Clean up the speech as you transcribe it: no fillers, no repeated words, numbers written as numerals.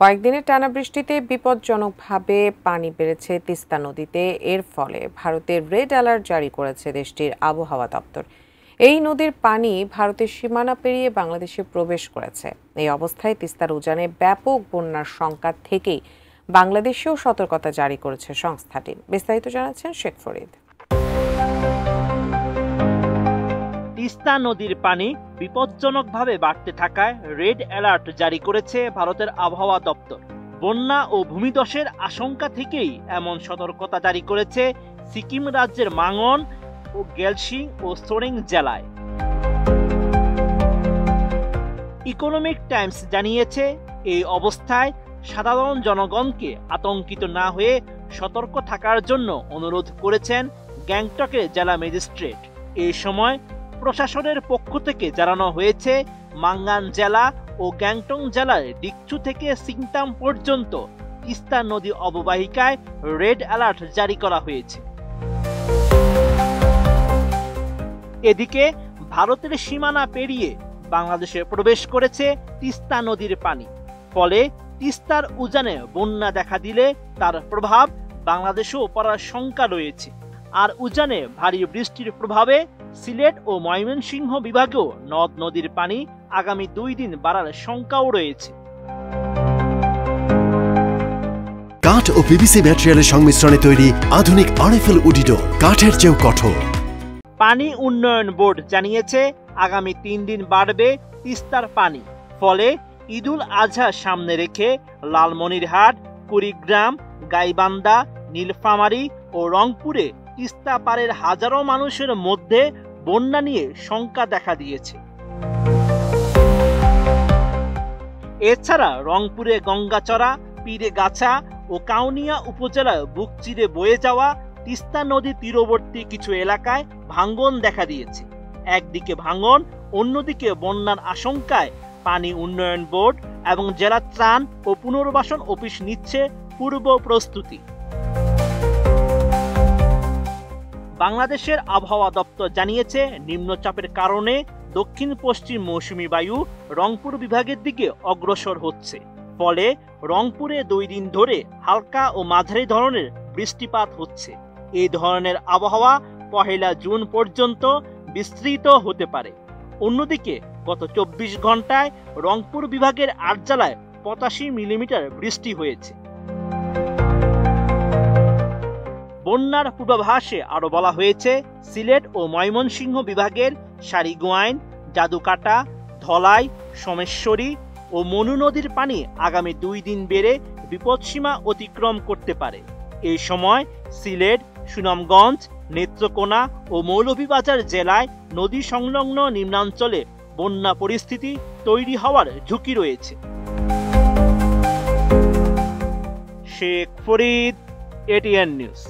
কয়েকদিনের টানা বৃষ্টিতে বিপজ্জনকভাবে পানি বেড়েছে তিস্তা নদীতে। এর ফলে ভারতের রেড অ্যালার্ট জারি করেছে দেশটির আবহাওয়া দপ্তর। এই নদীর পানি ভারতের সীমানা পেরিয়ে বাংলাদেশে প্রবেশ করেছে। এই অবস্থায় তিস্তার উজানে ব্যাপক বন্যার শঙ্কা থেকেই বাংলাদেশেও সতর্কতা জারি করেছে সংস্থাটি। বিস্তারিত জানাচ্ছেন শেখ ফরিদ। তিস্তা নদীর পানি বিপজ্জনকভাবে বাড়তে থাকায় রেড অ্যালার্ট জারি করেছে ভারতের আবহাওয়া দপ্তর। বন্যা ও ভূমিধসের আশঙ্কা থেকেই এমন সতর্কতা জারি করেছে সিকিম রাজ্যের মাঙ্গন ও গেলসিং ও সোরেং জেলায়। ইকোনমিক টাইমস জানিয়েছে, এই অবস্থায় সাধারণ জনগণকে আতঙ্কিত না হয়ে সতর্ক থাকার জন্য অনুরোধ করেছেন গ্যাংটকের জেলা ম্যাজিস্ট্রেট। এই সময় প্রশাসনের পক্ষ থেকে জানানো হয়েছে, মাঙ্গান জেলা ও গ্যাংটং জেলার ডিকচু থেকে সিংতাম পর্যন্ত তিস্তা নদী অববাহিকায় রেড অ্যালার্ট জারি করা হয়েছে। এদিকে ভারতের সীমানা পেরিয়ে বাংলাদেশে প্রবেশ করেছে তিস্তা নদীর পানি। ফলে তিস্তার উজানে বন্যা দেখা দিলে তার প্রভাব বাংলাদেশেও পড়ার শঙ্কা রয়েছে। আর উজানে ভারী বৃষ্টির প্রভাবে সিলেট ও ময়মনসিংহ বিভাগেও নদ নদীর পানি আগামী 2 দিন বাড়ার শঙ্কাও রয়েছে। কাঠ ও পিভিসি ম্যাটেরিয়ালের সংমিশ্রণে তৈরি আধুনিক আরএফএল উডিডোর, কাঠের চেয়েও কঠোর। পানি উন্নয়ন বোর্ড জানিয়েছে, আগামী 3 দিন বাড়বে তিস্তার পানি। ফলে ঈদুল আজহা সামনে রেখে লালমনিরহাট, কুড়িগ্রাম, গাইবান্ধা, নীলফামারী ও রংপুরে তিস্তা পারের হাজারো মানুষের মধ্যে বন্যা নিয়ে শঙ্কা দেখা দিয়েছে। এছাড়া রংপুরে গঙ্গাচড়া, পীরগাছা ও কাউনিয়া উপজেলার বুক চিরে বয়ে যাওয়া তিস্তা নদী তীরবর্তী কিছু এলাকায় ভাঙ্গন দেখা দিয়েছে। একদিকে ভাঙ্গন, অন্যদিকে বন্যার আশঙ্কায় পানি উন্নয়ন বোর্ড এবং জেলা ত্রাণ ও পুনর্বাসন অফিস নিচ্ছে পূর্ব প্রস্তুতি। বাংলাদেশের আবহাওয়া দপ্তর জানিয়েছে, নিম্নচাপের কারণে দক্ষিণ পশ্চিম মৌসুমী বায়ু রংপুর বিভাগের দিকে অগ্রসর হচ্ছে। ফলে রংপুরে 2 দিন ধরে হালকা ও মাঝারি ধরনের বৃষ্টিপাত হচ্ছে। এই ধরনের আবহাওয়া 1 জুন পর্যন্ত বিস্তৃত হতে পারে। অন্যদিকে গত 24 ঘন্টায় রংপুর বিভাগের 8 জেলায় 85 মিলিমিটার বৃষ্টি হয়েছে। বন্যার পূর্বাভাসে আরো বলা হয়েছে, সিলেট ও ময়মনসিংহ বিভাগের সারিগোয়াইন, জাদুকাটা, ধলাই, সোমেশ্বরী ও মনু নদীর পানি আগামী 2 দিন বেড়ে বিপদসীমা অতিক্রম করতে পারে। এই সময় সিলেট, সুনামগঞ্জ, নেত্রকোনা ও মৌলভীবাজার জেলায় নদী সংলগ্ন নিম্নাঞ্চলে বন্যা পরিস্থিতি তৈরি হওয়ার ঝুঁকি রয়েছে। Sheikh Farid, ATN news.